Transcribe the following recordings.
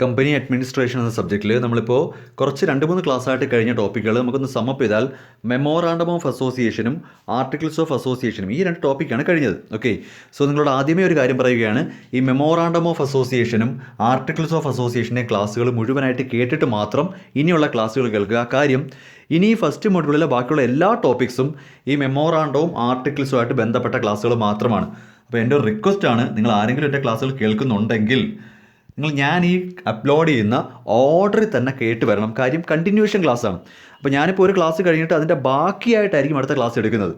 Company administration എന്ന സബ്ജക്റ്റിൽ നമ്മളിപ്പോൾ കുറച്ച് 2-3 ക്ലാസ്സായിട്ട് കഴിഞ്ഞ ടോപ്പിക്കുകൾ നമുക്കൊന്ന് സമ്മപ്പ് ചെയ്താൽ മെമ്മോറാണ്ടം ഓഫ് അസോസിയേഷനും ആർട്ടിക്കിൾസ് ഓഫ് അസോസിയേഷനും ഈ 2 ടോപ്പിക്കാണ് കഴിഞ്ഞത്. ഓക്കെ, സോ നിങ്ങളോട് ആദ്യമേ ഒരു കാര്യം പറയുകയാണ്, ഈ മെമ്മോറാണ്ടം ഓഫ് അസോസിയേഷനും ആർട്ടിക്കിൾസ് ഓഫ് അസോസിയേഷൻ്റെ ക്ലാസ്സുകൾ മുഴുവനായിട്ട് കേട്ടിട്ട് മാത്രം ഇനിയുള്ള ക്ലാസ്സുകൾ കേൾക്കുക. കാര്യം ഇനി ഈ ഫസ്റ്റ് മൊഡ്യൂളിലെ ബാക്കിയുള്ള എല്ലാ ടോപ്പിക്സും ഈ മെമ്മോറാണ്ടവും ആർട്ടിക്കിൾസുമായിട്ട് ബന്ധപ്പെട്ട ക്ലാസ്സുകൾ മാത്രമാണ്. അപ്പോൾ എൻ്റെ ഒരു റിക്വസ്റ്റാണ്, നിങ്ങൾ ആരെങ്കിലും എൻ്റെ ക്ലാസ്സുകൾ കേൾക്കുന്നുണ്ടെങ്കിൽ ഞാൻ ഈ അപ്ലോഡ് ചെയ്യുന്ന ഓർഡറിൽ തന്നെ കേട്ട് വരണം. കാര്യം കണ്ടിന്യൂഷൻ ക്ലാസ്സാണ്. അപ്പോൾ ഞാനിപ്പോൾ ഒരു ക്ലാസ് കഴിഞ്ഞിട്ട് അതിൻ്റെ ബാക്കിയായിട്ടായിരിക്കും അടുത്ത ക്ലാസ് എടുക്കുന്നത്.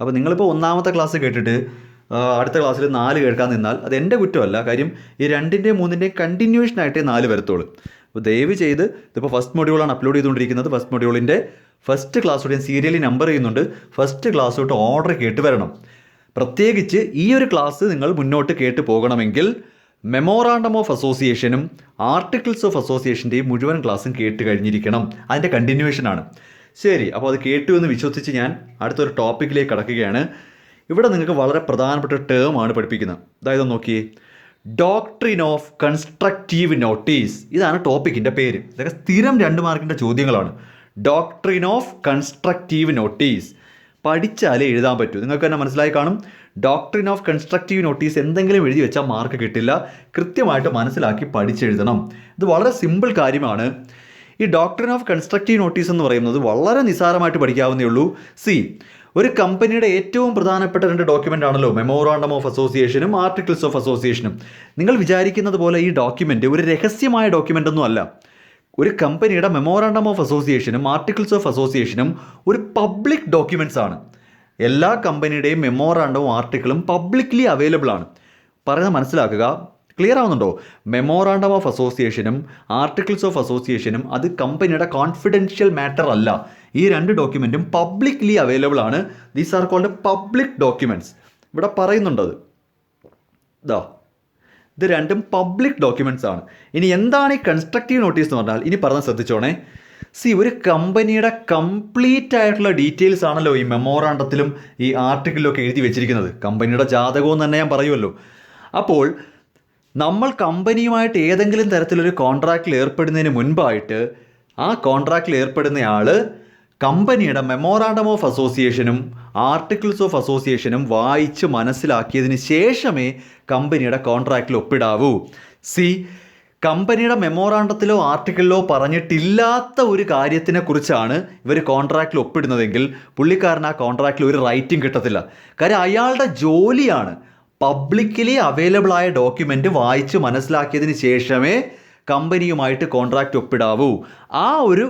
അപ്പോൾ നിങ്ങളിപ്പോൾ ഒന്നാമത്തെ ക്ലാസ് കേട്ടിട്ട് അടുത്ത ക്ലാസ്സിൽ 4 കേൾക്കാൻ നിന്നാൽ അത് എൻ്റെ കുറ്റമല്ല. കാര്യം ഈ 2-ൻ്റെയും 3-ൻ്റെയും കണ്ടിന്യൂഷനായിട്ടേ 4 വരത്തുള്ളൂ. അപ്പോൾ ദയവ് ചെയ്ത് ഇതിപ്പോൾ ഫസ്റ്റ് മൊഡ്യൂളാണ് അപ്ലോഡ് ചെയ്തുകൊണ്ടിരിക്കുന്നത്. ഫസ്റ്റ് മൊഡ്യൂളിൻ്റെ ഫസ്റ്റ് ക്ലാസ്സോട് ഞാൻ സീരിയലി നമ്പർ ചെയ്യുന്നുണ്ട്. ഫസ്റ്റ് ക്ലാസ്സോട്ട് ഓർഡർ കേട്ട് വരണം. പ്രത്യേകിച്ച് ഈ ഒരു ക്ലാസ് നിങ്ങൾ മുന്നോട്ട് കേട്ട് പോകണമെങ്കിൽ മെമ്മോറാണ്ടം ഓഫ് അസോസിയേഷനും ആർട്ടിക്കിൾസ് ഓഫ് അസോസിയേഷൻ്റെയും മുഴുവൻ ക്ലാസ്സും കേട്ട് കഴിഞ്ഞിരിക്കണം. അതിൻ്റെ കണ്ടിന്യൂഷനാണ്. ശരി, അപ്പോൾ അത് കേട്ടു എന്ന് വിശ്വസിച്ച് ഞാൻ അടുത്തൊരു ടോപ്പിക്കിലേക്ക് കടക്കുകയാണ്. ഇവിടെ നിങ്ങൾക്ക് വളരെ പ്രധാനപ്പെട്ട ടേം ആണ് പഠിപ്പിക്കുന്നത്. അതായത് നോക്കിയേ, ഡോക്ട്രിൻ ഓഫ് കൺസ്ട്രക്റ്റീവ് നോട്ടീസ്. ഇതാണ് ടോപ്പിക്കിൻ്റെ പേര്. ഇതൊക്കെ സ്ഥിരം 2 മാർക്കിൻ്റെ ചോദ്യങ്ങളാണ്. ഡോക്ട്രിൻ ഓഫ് കൺസ്ട്രക്റ്റീവ് നോട്ടീസ് പഠിച്ചാലേ എഴുതാൻ പറ്റൂ. നിങ്ങൾക്ക് തന്നെ മനസ്സിലായി കാണും. ഡോക്ട്രിൻ ഓഫ് കൺസ്ട്രക്റ്റീവ് നോട്ടീസ് എന്തെങ്കിലും എഴുതി വെച്ചാൽ മാർക്ക് കിട്ടില്ല. കൃത്യമായിട്ട് മനസ്സിലാക്കി പഠിച്ചെഴുതണം. ഇത് വളരെ സിമ്പിൾ കാര്യമാണ്. ഈ ഡോക്ട്രിൻ ഓഫ് കൺസ്ട്രക്റ്റീവ് നോട്ടീസ് എന്ന് പറയുന്നത് വളരെ നിസ്സാരമായിട്ട് പഠിക്കാവുന്നേ ഉള്ളൂ. ഒരു കമ്പനിയുടെ ഏറ്റവും പ്രധാനപ്പെട്ട 2 ഡോക്യുമെൻ്റ് ആണല്ലോ മെമ്മോറാണ്ടം ഓഫ് അസോസിയേഷനും ആർട്ടിക്കിൾസ് ഓഫ് അസോസിയേഷനും. നിങ്ങൾ വിചാരിക്കുന്നത് പോലെ ഈ ഡോക്യുമെൻ്റ് ഒരു രഹസ്യമായ ഡോക്യുമെൻ്റ് ഒന്നും അല്ല. ഒരു കമ്പനിയുടെ മെമ്മോറാണ്ടം ഓഫ് അസോസിയേഷനും ആർട്ടിക്കിൾസ് ഓഫ് അസോസിയേഷനും ഒരു പബ്ലിക് ഡോക്യുമെൻറ്റ്സ് ആണ്. എല്ലാ കമ്പനിയുടെയും മെമ്മോറാണ്ടവും ആർട്ടിക്കിളും പബ്ലിക്ലി അവൈലബിൾ ആണ്. പറയുന്നത് മനസ്സിലാക്കുക. ക്ലിയർ ആവുന്നുണ്ടോ? മെമ്മോറാണ്ടം ഓഫ് അസോസിയേഷനും ആർട്ടിക്കിൾസ് ഓഫ് അസോസിയേഷനും അത് കമ്പനിയുടെ കോൺഫിഡൻഷ്യൽ മാറ്റർ അല്ല. ഈ 2 ഡോക്യുമെൻറ്റും പബ്ലിക്ലി അവൈലബിൾ ആണ്. These are called public documents. ഇവിടെ പറയുന്നുണ്ടത് ഇത് 2 പബ്ലിക് ഡോക്യുമെൻറ്റ്സ് ആണ്. ഇനി എന്താണ് ഈ കൺസ്ട്രക്റ്റീവ് നോട്ടീസ് എന്ന് പറഞ്ഞാൽ, ഇനി പറഞ്ഞാൽ ശ്രദ്ധിച്ചോണേ. ഒരു കമ്പനിയുടെ കംപ്ലീറ്റ് ആയിട്ടുള്ള ഡീറ്റെയിൽസ് ആണല്ലോ ഈ മെമ്മോറാണ്ടത്തിലും ഈ ആർട്ടിക്കിളിലും ഒക്കെ എഴുതി വെച്ചിരിക്കുന്നത്. കമ്പനിയുടെ ജാതകവും തന്നെ ഞാൻ പറയുമല്ലോ. അപ്പോൾ നമ്മൾ കമ്പനിയുമായിട്ട് ഏതെങ്കിലും തരത്തിലൊരു കോൺട്രാക്റ്റിൽ ഏർപ്പെടുന്നതിന് മുൻപായിട്ട് ആ കോൺട്രാക്റ്റിൽ ഏർപ്പെടുന്നയാൾ കമ്പനിയുടെ മെമ്മോറാണ്ടം ഓഫ് അസോസിയേഷനും ആർട്ടിക്കിൾസ് ഓഫ് അസോസിയേഷനും വായിച്ച് മനസ്സിലാക്കിയതിന് ശേഷമേ കമ്പനിയുടെ കോൺട്രാക്റ്റിൽ ഒപ്പിടാവൂ. കമ്പനിയുടെ മെമ്മോറാണ്ടത്തിലോ ആർട്ടിക്കിളിലോ പറഞ്ഞിട്ടില്ലാത്ത ഒരു കാര്യത്തിനെ കുറിച്ചാണ് ഇവർ കോൺട്രാക്റ്റിൽ ഒപ്പിടുന്നതെങ്കിൽ പുള്ളിക്കാരൻ ആ കോൺട്രാക്റ്റിൽ ഒരു റൈറ്റിംഗ് കിട്ടത്തില്ല. കാര്യം അയാളുടെ ജോലിയാണ് പബ്ലിക്കലി അവൈലബിൾ ആയ ഡോക്യുമെൻ്റ് വായിച്ച് മനസ്സിലാക്കിയതിന് ശേഷമേ കമ്പനിയുമായിട്ട് കോൺട്രാക്റ്റ് ഒപ്പിടാവൂ. ആ ഒരു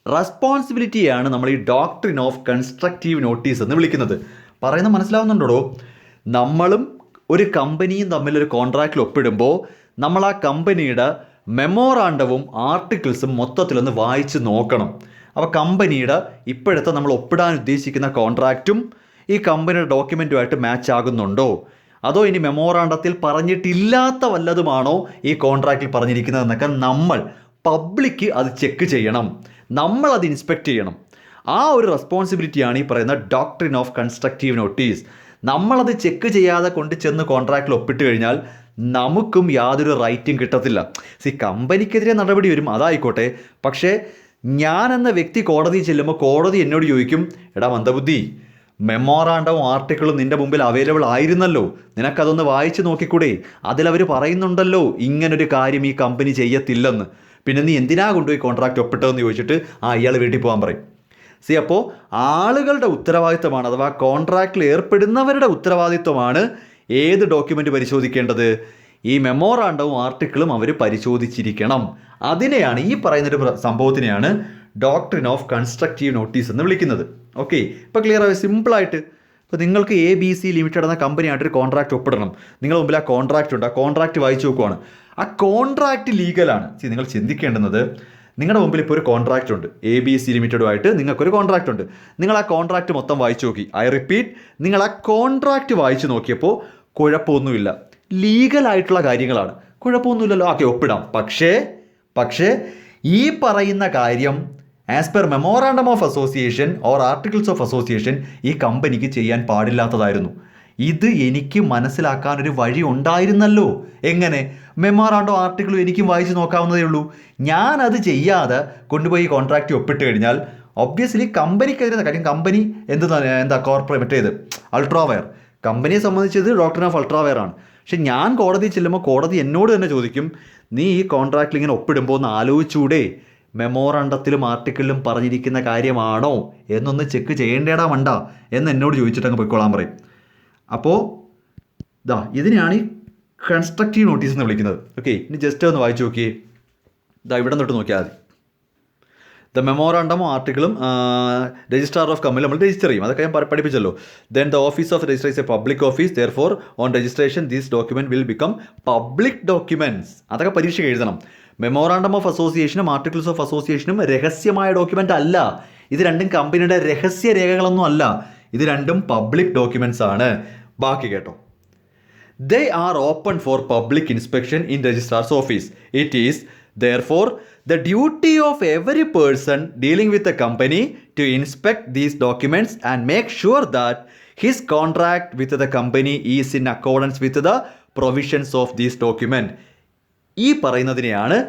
റെസ്പോൺസിബിലിറ്റിയാണ് നമ്മൾ ഈ ഡോക്ട്രിൻ ഓഫ് കൺസ്ട്രക്റ്റീവ് നോട്ടീസ് എന്ന് വിളിക്കുന്നത്. പറയുന്നത് മനസ്സിലാവുന്നുണ്ടോ? നമ്മളും ഒരു കമ്പനിയും തമ്മിലൊരു കോൺട്രാക്റ്റിൽ ഒപ്പിടുമ്പോൾ നമ്മൾ ആ കമ്പനിയുടെ മെമ്മോറാണ്ടവും ആർട്ടിക്കിൾസും മൊത്തത്തിലൊന്ന് വായിച്ച് നോക്കണം. അപ്പോൾ കമ്പനിയുടെ ഇപ്പോഴത്തെ നമ്മൾ ഒപ്പിടാൻ ഉദ്ദേശിക്കുന്ന കോൺട്രാക്റ്റും ഈ കമ്പനിയുടെ ഡോക്യുമെൻറ്റുമായിട്ട് മാച്ച് ആകുന്നുണ്ടോ, അതോ ഇനി മെമ്മോറാണ്ടത്തിൽ പറഞ്ഞിട്ടില്ലാത്ത വല്ലതുമാണോ ഈ കോൺട്രാക്റ്റിൽ പറഞ്ഞിരിക്കുന്നതെന്നൊക്കെ നമ്മൾ പബ്ലിക്ക് അത് ചെക്ക് ചെയ്യണം. നമ്മളത് ഇൻസ്പെക്റ്റ് ചെയ്യണം. ആ ഒരു റെസ്പോൺസിബിലിറ്റിയാണ് ഈ പറയുന്ന ഡോക്ട്രിൻ ഓഫ് കൺസ്ട്രക്റ്റീവ് നോട്ടീസ്. നമ്മളത് ചെക്ക് ചെയ്യാതെ കൊണ്ട് ചെന്ന് കോൺട്രാക്റ്റിൽ ഒപ്പിട്ട് കഴിഞ്ഞാൽ നമുക്കും യാതൊരു റൈറ്റും കിട്ടത്തില്ല. കമ്പനിക്കെതിരെ നടപടി വരും, അതായിക്കോട്ടെ. പക്ഷേ ഞാൻ എന്ന വ്യക്തി കോടതിയിൽ ചെല്ലുമ്പോൾ കോടതി എന്നോട് ചോദിക്കും, എടാ മന്ദബുദ്ധി, മെമ്മോറാണ്ടവും ആർട്ടിക്കിളും നിൻ്റെ മുമ്പിൽ അവൈലബിൾ ആയിരുന്നല്ലോ, നിനക്കതൊന്ന് വായിച്ച് നോക്കിക്കൂടെ? അതിലവർ പറയുന്നുണ്ടല്ലോ ഇങ്ങനൊരു കാര്യം ഈ കമ്പനി ചെയ്യത്തില്ലെന്ന്. പിന്നെ നീ എന്തിനാ കൊണ്ടുപോയി കോൺട്രാക്റ്റ് ഒപ്പിട്ടതെന്ന് ചോദിച്ചിട്ട് ഇയാൾ വീട്ടിൽ പോകാൻ പറയും. അപ്പോൾ ആളുകളുടെ ഉത്തരവാദിത്വമാണ്, അഥവാ കോൺട്രാക്റ്റിൽ ഏർപ്പെടുന്നവരുടെ ഉത്തരവാദിത്വമാണ് ഏത് ഡോക്യുമെൻ്റ് പരിശോധിക്കേണ്ടത്. ഈ മെമ്മോറാണ്ടവും ആർട്ടിക്കിളും അവർ പരിശോധിച്ചിരിക്കണം. അതിനെയാണ്, ഈ പറയുന്നൊരു സംഭവത്തിനെയാണ് ഡോക്ട്രിൻ ഓഫ് കൺസ്ട്രക്റ്റീവ് നോട്ടീസ് എന്ന് വിളിക്കുന്നത്. ഓക്കെ, ഇപ്പോൾ ക്ലിയർ ആയി? സിമ്പിളായിട്ട് ഇപ്പോൾ നിങ്ങൾക്ക് ABC ലിമിറ്റഡ് എന്ന കമ്പനിയായിട്ടൊരു കോൺട്രാക്റ്റ് ഒപ്പിടണം. നിങ്ങളുടെ മുമ്പിൽ ആ കോൺട്രാക്റ്റ് ഉണ്ട്. ആ കോൺട്രാക്റ്റ് വായിച്ച് നോക്കുവാണ്. ആ കോൺട്രാക്റ്റ് ലീഗലാണ്. നിങ്ങൾ ചിന്തിക്കേണ്ടുന്നത്, നിങ്ങളുടെ മുമ്പിൽ ഇപ്പോൾ ഒരു കോൺട്രാക്റ്റ് ഉണ്ട്, ABC ലിമിറ്റഡുമായിട്ട് നിങ്ങൾക്കൊരു കോൺട്രാക്റ്റ് ഉണ്ട്. നിങ്ങൾ ആ കോൺട്രാക്റ്റ് മൊത്തം വായിച്ചു നോക്കി. ഐ റിപ്പീറ്റ്, നിങ്ങൾ ആ കോൺട്രാക്റ്റ് വായിച്ച് നോക്കിയപ്പോൾ കുഴപ്പമൊന്നുമില്ല, ലീഗലായിട്ടുള്ള കാര്യങ്ങളാണ്, കുഴപ്പമൊന്നുമില്ലല്ലോ, ഓക്കെ ഒപ്പിടാം. പക്ഷേ ഈ പറയുന്ന കാര്യം as per memorandum of association or articles of association ഈ കമ്പനിക്ക് ചെയ്യാൻ പാടില്ലാത്തതായിരുന്നു. ഇത് എനിക്ക് മനസ്സിലാക്കാനൊരു വഴി ഉണ്ടായിരുന്നല്ലോ. എങ്ങനെ? മെമ്മോറാണ്ടോ ആർട്ടിക്കിളും എനിക്കും വായിച്ച് നോക്കാവുന്നതേ ഉള്ളൂ. ഞാനത് ചെയ്യാതെ കൊണ്ടുപോയി കോൺട്രാക്റ്റ് ഒപ്പിട്ട് കഴിഞ്ഞാൽ ഒബ്വിയസ്ലി കമ്പനിക്കെതിരെ, കാര്യം കമ്പനി എന്താ കോർപ്പറേറ്റ് മറ്റേത് അൾട്രാവയർ, കമ്പനിയെ സംബന്ധിച്ചത് ഡോക്ടർ ഓഫ് അൾട്രാവയർ ആണ്. പക്ഷെ ഞാൻ കോടതി ചെല്ലുമ്പോൾ കോടതി എന്നോട് തന്നെ ചോദിക്കും, നീ ഈ കോൺട്രാക്റ്റിൽ ഇങ്ങനെ ഒപ്പിടുമ്പോൾ ഒന്ന് ആലോചിച്ചൂടെ, മെമ്മോറാണ്ടത്തിലും ആർട്ടിക്കിളിലും പറഞ്ഞിരിക്കുന്ന കാര്യമാണോ എന്നൊന്ന് ചെക്ക് ചെയ്യേണ്ടേടാ മണ്ട എന്ന് എന്നോട് ചോദിച്ചിട്ട് അങ്ങ് പോയിക്കോളാൻ പറയും. അപ്പോൾ ഇതിനെയാണ് ഈ കൺസ്ട്രക്റ്റീവ് നോട്ടീസ് എന്ന് വിളിക്കുന്നത്. ഓക്കെ, ഇനി ജസ്റ്റ് ഒന്ന് വായിച്ചു നോക്കിയേ. ഇവിടെ തൊട്ട് നോക്കിയാൽ മതി. ദ മെമ്മോറാണ്ടമോ ആർട്ടിക്കിളും രജിസ്ട്രാർ ഓഫ് കമ്പനി നമ്മൾ രജിസ്റ്റർ ചെയ്യും, അതൊക്കെ ഞാൻ പഠിപ്പിച്ചല്ലോ. Then the office of register is a public office, therefore on registration these document will become public documents. അതൊക്കെ പരീക്ഷയ്ക്ക് എഴുതണം. മെമ്മോറാണ്ടം ഓഫ് അസോസിയേഷനും ആർട്ടിക്കിൾസ് ഓഫ് അസോസിയേഷനും രഹസ്യമായ ഡോക്യുമെൻ്റ് അല്ല. ഇത് രണ്ടും കമ്പനിയുടെ രഹസ്യ രേഖകളൊന്നും അല്ല, ഇത് രണ്ടും പബ്ലിക് ഡോക്യുമെന്റ്സ് ആണ്. ബാക്കി കേട്ടോ. They are open for public inspection in registrar's office. It is therefore the duty of every person dealing with the company to inspect these documents and make sure that his contract with the company is in accordance with the provisions of this document. ഈ പറയുന്നതിനെയാണ്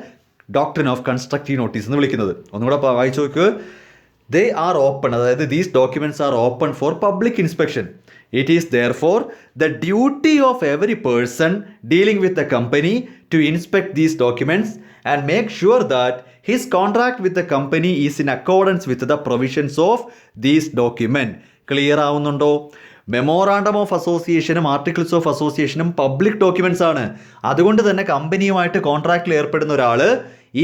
doctrine of constructive notice എന്ന് വിളിക്കുന്നത്. ഒന്നുകൂടെ വായിച്ചു നോക്ക്. They are open, അതായത് these documents are open for public inspection. It is therefore the duty of every person dealing with the company to inspect these documents and make sure that his contract with the company is in accordance with the provisions of these document. Clear ആവുന്നുണ്ടോ? Memorandum of അസോസിയേഷനും articles of അസോസിയേഷനും public documents ആണ്. അതുകൊണ്ട് തന്നെ കമ്പനിയുമായിട്ട് കോൺട്രാക്റ്റിൽ ഏർപ്പെടുന്ന ഒരാൾ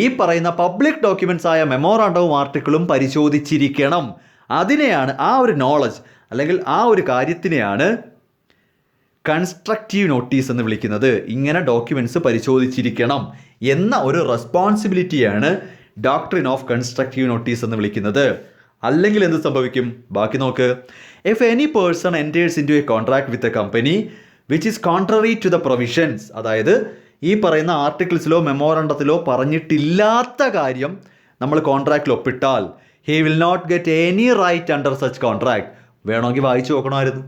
ഈ പറയുന്ന പബ്ലിക് ഡോക്യുമെന്റ്സ് ആയ മെമ്മോറാണ്ടവും ആർട്ടിക്കിളും പരിശോധിച്ചിരിക്കണം. അതിനെയാണ്, ആ ഒരു നോളജ് അല്ലെങ്കിൽ ആ ഒരു കാര്യത്തിനെയാണ് കൺസ്ട്രക്റ്റീവ് നോട്ടീസ് എന്ന് വിളിക്കുന്നത്. ഇങ്ങനെ ഡോക്യുമെന്റ്സ് പരിശോധിച്ചിരിക്കണം എന്ന ഒരു റെസ്പോൺസിബിലിറ്റിയാണ് ഡോക്ട്രിൻ ഓഫ് കൺസ്ട്രക്റ്റീവ് നോട്ടീസ് എന്ന് വിളിക്കുന്നത്. അല്ലെങ്കിൽ എന്ത് സംഭവിക്കും? ബാക്കി നോക്ക്. If any person enters into a contract with a company which is contrary to the provisions, അതായത് ഈ പറയുന്ന ആർട്ടിക്കിൾസിലോ മെമ്മോറാണ്ടത്തിലോ പറഞ്ഞിട്ടില്ലാത്ത കാര്യം നമ്മൾ കോൺട്രാക്റ്റിൽ ഒപ്പിട്ടാൽ, he will not get any right under such contract. വേണമെങ്കിൽ വായിച്ചു നോക്കണമായിരുന്നു,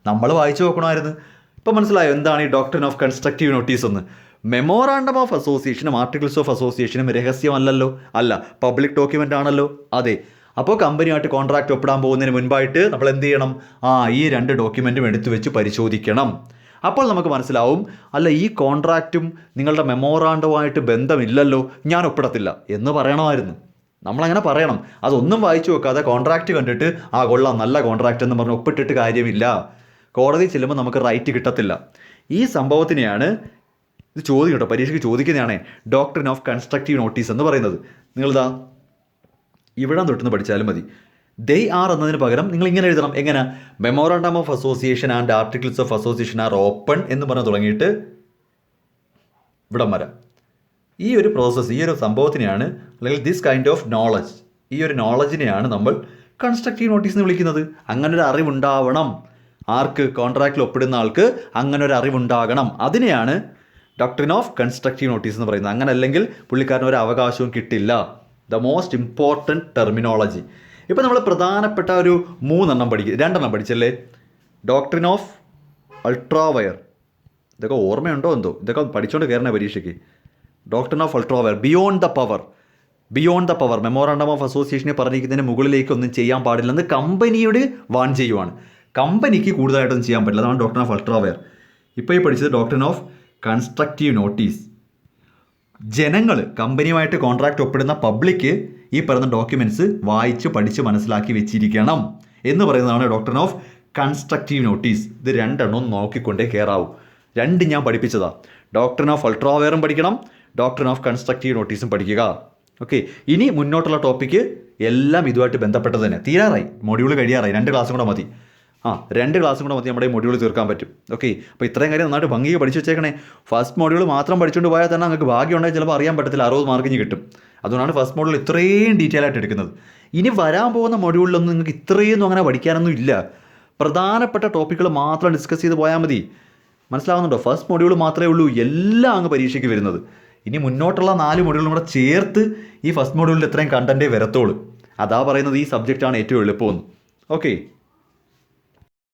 നമ്മൾ വായിച്ചു നോക്കണമായിരുന്നു. ഇപ്പം മനസ്സിലായോ എന്താണ് ഈ ഡോക്ട്രിൻ ഓഫ് കൺസ്ട്രക്റ്റീവ് നോട്ടീസ് എന്ന്? മെമ്മോറാണ്ടം ഓഫ് അസോസിയേഷനും ആർട്ടിക്കിൾസ് ഓഫ് അസോസിയേഷനും രഹസ്യമല്ലല്ലോ, അല്ല, പബ്ലിക് ഡോക്യുമെൻ്റ് ആണല്ലോ. അതെ, അപ്പോൾ കമ്പനിയായിട്ട് കോൺട്രാക്റ്റ് ഒപ്പിടാൻ പോകുന്നതിന് മുൻപായിട്ട് നമ്മൾ എന്ത് ചെയ്യണം? ഈ രണ്ട് ഡോക്യുമെൻറ്റും എടുത്തു വെച്ച് പരിശോധിക്കണം. അപ്പോൾ നമുക്ക് മനസ്സിലാവും, അല്ല, ഈ കോൺട്രാക്റ്റും നിങ്ങളുടെ മെമ്മോറാണ്ടവുമായിട്ട് ബന്ധമില്ലല്ലോ, ഞാൻ ഒപ്പിടത്തില്ല എന്ന് പറയണമായിരുന്നു. നമ്മളങ്ങനെ പറയണം. അതൊന്നും വായിച്ചു വെക്കാതെ കോൺട്രാക്റ്റ് കണ്ടിട്ട് കൊള്ളാം, നല്ല കോൺട്രാക്റ്റ് എന്ന് പറഞ്ഞ് ഒപ്പിട്ടിട്ട് കാര്യമില്ല. കോടതി ചെല്ലുമ്പോൾ നമുക്ക് റൈറ്റ് കിട്ടത്തില്ല. ഈ സംഭവത്തിനെയാണ് ഇത് ചോദ്യം കേട്ടോ, പരീക്ഷയ്ക്ക് ചോദിക്കുന്നതാണ് ഡോക്ട്രിൻ ഓഫ് കൺസ്ട്രക്റ്റീവ് നോട്ടീസ് എന്ന് പറയുന്നത്. നിങ്ങളിതാ ഇവിടെ തൊട്ടുനിന്ന് പഠിച്ചാലും മതി. ദേ ആർ എന്നതിന് പകരം നിങ്ങൾ ഇങ്ങനെ എഴുതണം. എങ്ങനെ? Memorandum of association and articles of association are open എന്ന് പറഞ്ഞ് തുടങ്ങിയിട്ട് ഇവിടം വരാം. ഈ ഒരു പ്രോസസ്സ്, ഈ ഒരു സംഭവത്തിനെയാണ്, അല്ലെങ്കിൽ ദിസ് കൈൻഡ് ഓഫ് നോളജ്, ഈ ഒരു നോളജിനെയാണ് നമ്മൾ കൺസ്ട്രക്റ്റീവ് നോട്ടീസ് എന്ന് വിളിക്കുന്നത്. അങ്ങനൊരു അറിവുണ്ടാവണം. ആർക്ക്? കോൺട്രാക്റ്റിൽ ഒപ്പിടുന്ന ആൾക്ക് അങ്ങനെ ഒരു അറിവുണ്ടാകണം. അതിനെയാണ് ഡോക്ട്രിൻ ഓഫ് കൺസ്ട്രക്റ്റീവ് നോട്ടീസ് എന്ന് പറയുന്നത്. അങ്ങനെ അല്ലെങ്കിൽ പുള്ളിക്കാരന് ഒരു അവകാശവും കിട്ടില്ല. The most important terminology. ഇപ്പോൾ നമ്മൾ പ്രധാനപ്പെട്ട ഒരു 2 പഠിച്ചല്ലേ? ഡോക്ട്രിൻ ഓഫ് അൾട്രാവയർ, ഇതൊക്കെ ഓർമ്മയുണ്ടോ എന്തോ, ഇതൊക്കെ പഠിച്ചുകൊണ്ട് കയറണേ പരീക്ഷയ്ക്ക്. Doctrine of ultra vires, beyond the power memorandum of അസോസിയേഷനെ പറഞ്ഞിരിക്കുന്നതിന് മുകളിലേക്ക് ഒന്നും ചെയ്യാൻ പാടില്ലെന്ന് കമ്പനിയോട് വാൺ ചെയ്യുവാണ്. കമ്പനിക്ക് കൂടുതലായിട്ടൊന്നും ചെയ്യാൻ പറ്റില്ല. അതാണ് ഡോക്ട്രിൻ ഓഫ് അൾട്രാവയർ. ഇപ്പോൾ ഈ പഠിച്ചത് ഡോക്ട്രിൻ ഓഫ് കൺസ്ട്രക്റ്റീവ് നോട്ടീസ്. ജനങ്ങൾ, കമ്പനിയുമായിട്ട് കോൺട്രാക്റ്റ് ഒപ്പിടുന്ന പബ്ലിക്ക് ഈ പറയുന്ന ഡോക്യുമെൻറ്റ്സ് വായിച്ച് പഠിച്ച് മനസ്സിലാക്കി വെച്ചിരിക്കണം എന്ന് പറയുന്നതാണ് ഡോക്ട്രിൻ ഓഫ് കൺസ്ട്രക്റ്റീവ് നോട്ടീസ്. ഇത് 2 നോക്കിക്കൊണ്ടേ കയറാവൂ. 2 ഞാൻ പഠിപ്പിച്ചതാണ്. ഡോക്ട്രിൻ ഓഫ് അൾട്രാവയറും പഠിക്കണം, ഡോക്ട്രിൻ ഓഫ് കൺസ്ട്രക്റ്റീവ് നോട്ടീസും പഠിക്കുക. ഓക്കെ, ഇനി മുന്നോട്ടുള്ള ടോപ്പിക്ക് എല്ലാം ഇതുമായിട്ട് ബന്ധപ്പെട്ടത് തന്നെ. തീരാറായി, മൊഡ്യൂൾ കഴിയാറായി. 2 ക്ലാസ്സും കൂടെ മതി. 2 ക്ലാസ്സും കൂടെ മതി നമ്മുടെ ഈ മൊഡ്യൂൾ തീർക്കാൻ പറ്റും. ഓക്കെ, അപ്പോൾ ഇത്രയും കാര്യം നന്നായിട്ട് ഭംഗിക്ക് പഠിച്ചു വെച്ചേക്കണേ. ഫസ്റ്റ് മൊഡ്യൂൾ മാത്രം പഠിച്ചുകൊണ്ട് പോയാൽ തന്നെ നിങ്ങൾക്ക് ഭാഗ്യം ഉണ്ടെങ്കിൽ ചിലപ്പോൾ അറിയാൻ പറ്റത്തില്ല, 60 മാർക്കിന് കിട്ടും. അതുകൊണ്ടാണ് ഫസ്റ്റ് മൊഡ്യൂൾ ഇത്രയും ഡീറ്റെയിൽ ആയിട്ട് എടുക്കുന്നത്. ഇനി വരാൻ പോകുന്ന മൊഡ്യൂളിലൊന്നും നിങ്ങൾക്ക് ഇത്രയൊന്നും അങ്ങനെ പഠിക്കാനൊന്നും ഇല്ല. പ്രധാനപ്പെട്ട ടോപ്പിക്കുകൾ മാത്രം ഡിസ്കസ് ചെയ്ത് പോയാൽ മതി. മനസ്സിലാവുന്നുണ്ടോ? ഫസ്റ്റ് മൊഡ്യൂൾ മാത്രമേ ഉള്ളൂ എല്ലാം അങ്ങ് പരീക്ഷയ്ക്ക് വരുന്നത്. ഇനി മുന്നോട്ടുള്ള 4 മൊഡ്യൂളും കൂടെ ചേർത്ത് ഈ ഫസ്റ്റ് മൊഡ്യൂളിൽ ഇത്രയും കണ്ടൻറ്റേ വരത്തുള്ളൂ. അതാ പറയുന്നത് ഈ സബ്ജക്റ്റാണ് ഏറ്റവും എളുപ്പമെന്ന്. ഓക്കെ.